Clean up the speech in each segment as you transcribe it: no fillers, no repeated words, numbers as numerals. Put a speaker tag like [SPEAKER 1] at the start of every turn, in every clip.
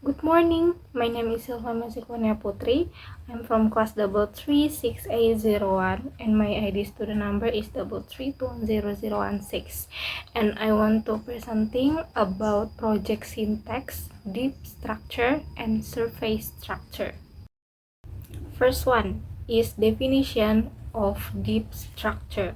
[SPEAKER 1] Good morning, my name is Silva Masikonia Putri. I'm from class 336A01 and my ID student number is 3320016, and I want to presenting about project syntax, deep structure, and surface structure. First one is definition of deep structure.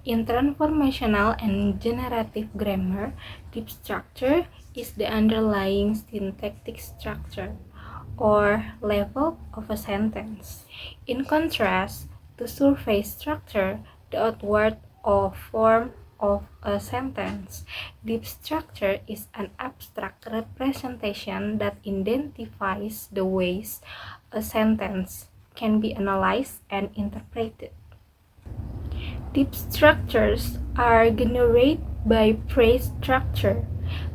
[SPEAKER 1] In transformational and generative grammar, deep structure is the underlying syntactic structure or level of a sentence. In contrast to surface structure, the outward or form of a sentence, deep structure is an abstract representation that identifies the ways a sentence can be analyzed and interpreted. Deep structures are generated by phrase structure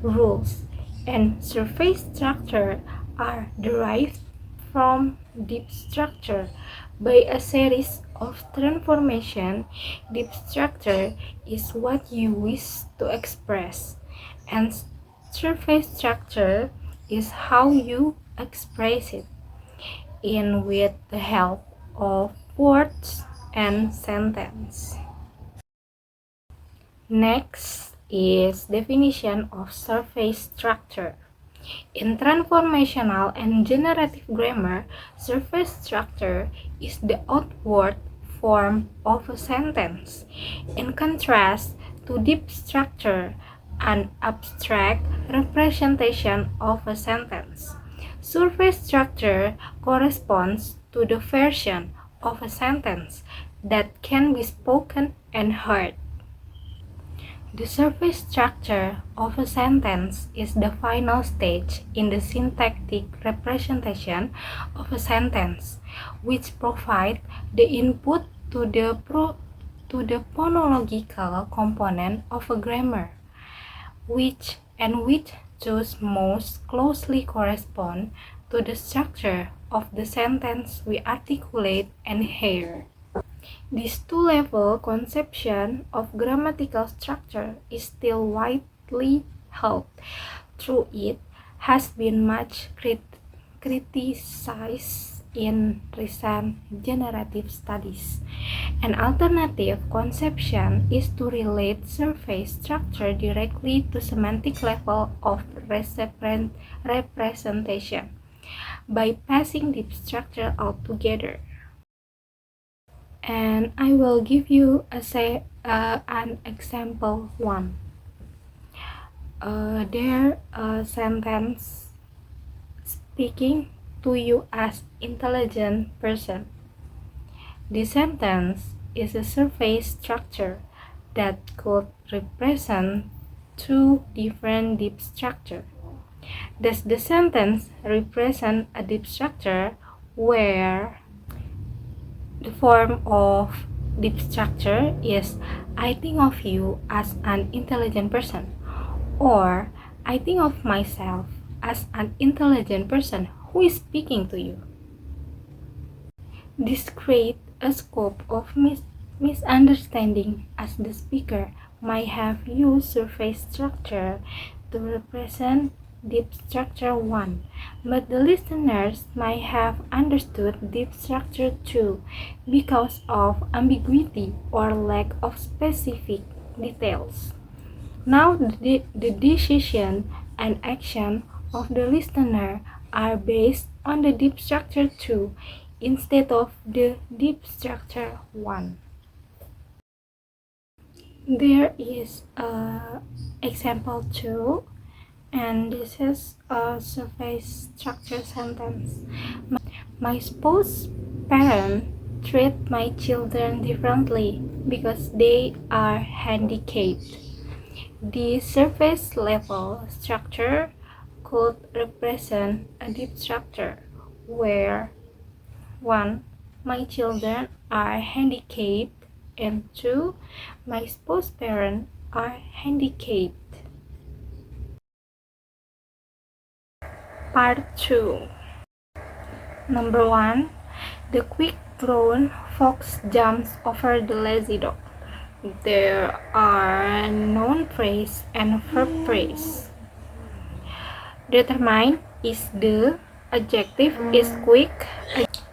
[SPEAKER 1] rules, and surface structure are derived from deep structure by a series of transformation. Deep structure is what you wish to express, and surface structure is how you express it in with the help of words and sentence. Next is definition of surface structure. In transformational and generative grammar, surface structure is the outward form of a sentence. In contrast to deep structure, an abstract representation of a sentence. Surface structure corresponds to the version of a sentence that can be spoken and heard. The surface structure of a sentence is the final stage in the syntactic representation of a sentence, which provides the input to the phonological component of a grammar, which choose most closely correspond to the structure of the sentence we articulate and hear. This two-level conception of grammatical structure is still widely held, though it has been much criticized in recent generative studies. An alternative conception is to relate surface structure directly to semantic level of representation, bypassing deep structure altogether. And I will give you an example one. There a sentence speaking to you as intelligent person. The sentence is a surface structure that could represent two different deep structure. Does the sentence represent a deep structure where the form of deep structure is I think of you as an intelligent person, or I think of myself as an intelligent person who is speaking to you. This creates a scope of misunderstanding, as the speaker might have used surface structure to represent deep structure 1, but the listeners might have understood deep structure 2 because of ambiguity or lack of specific details. Now the decision and action of the listener are based on the deep structure 2 instead of the deep structure 1. There is example 2, and this is a surface structure sentence. My spouse parent treat my children differently because they are handicapped. The surface level structure could represent a deep structure where 1. My children are handicapped, and 2. My spouse parents are handicapped. Part 2. Number 1. The quick grown fox jumps over the lazy dog. There are noun phrase and verb phrase. Determine is the, adjective is quick,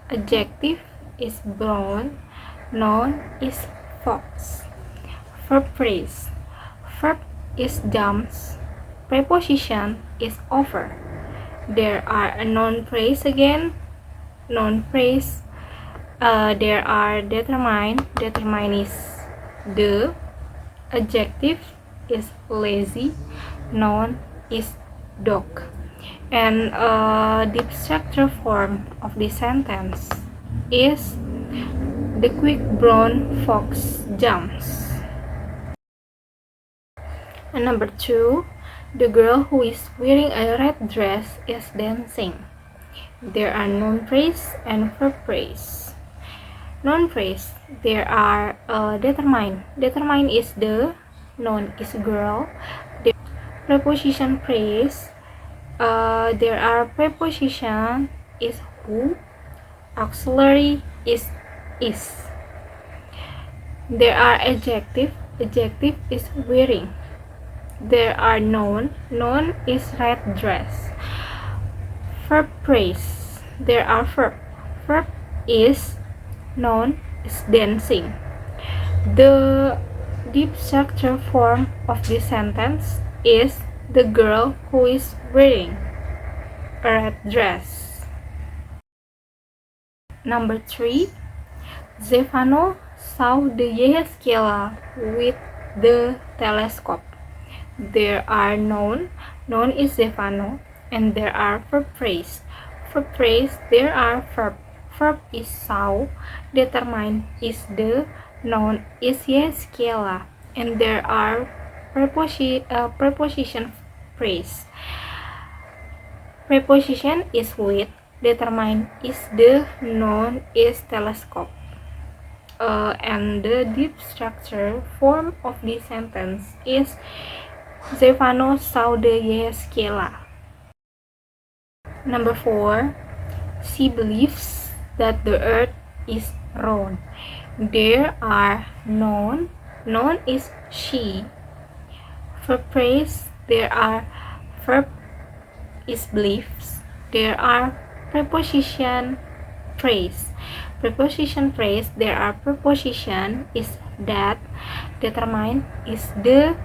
[SPEAKER 1] adjective is brown, noun is fox. Verb phrase, verb is jumps, preposition is over. There are a noun phrase again, noun phrase. There are determine is the, adjective is lazy, noun is dog. And the structure form of the sentence is the quick brown fox jumps. And number 2, the girl who is wearing a red dress is dancing. There are noun phrase and verb phrase. Noun phrase, there are determine is the, noun is girl. The preposition phrase, there are preposition is who, auxiliary is. There are adjective is wearing. There are noun is red dress. Verb phrase, there are verb is, noun is dancing. The deep structure form of this sentence is the girl who is wearing a red dress. Number 3, Stefano saw the Yehezkiela with the telescope. There are noun is Stefano, and there are verb phrase. Verb phrase, there are verb is saw, determine is the, noun is Yehezkiela, and there are preposition phrase. Preposition is with, determine is the, noun is telescope. And the deep structure form of this sentence is Stefano saw the Yehezkiela. Number 4, she believes that the earth is round. There are noun is she. Verb phrase, there are verb is believes. There are preposition phrase. Preposition phrase, there are preposition is that, determine is the,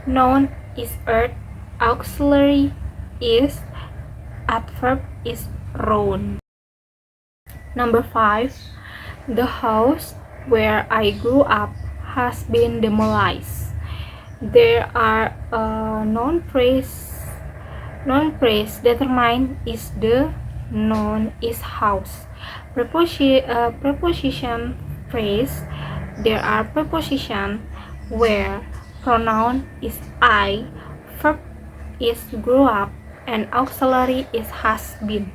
[SPEAKER 1] noun is earth, auxiliary is, adverb is round. Number 5, the house where I grew up has been demolished. There are noun phrase, determine is the, noun is house. Preposition phrase, there are preposition where, pronoun is I, verb is grew up, and auxiliary is has been.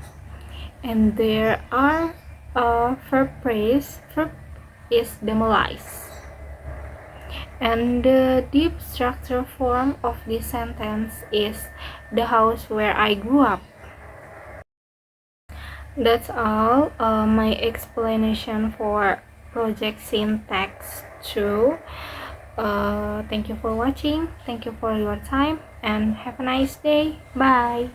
[SPEAKER 1] And there are verb phrase, verb is demolished. And the deep structure form of this sentence is the house where I grew up. That's all my explanation for project syntax 2. Thank you for watching, thank you for your time, and have a nice day. Bye.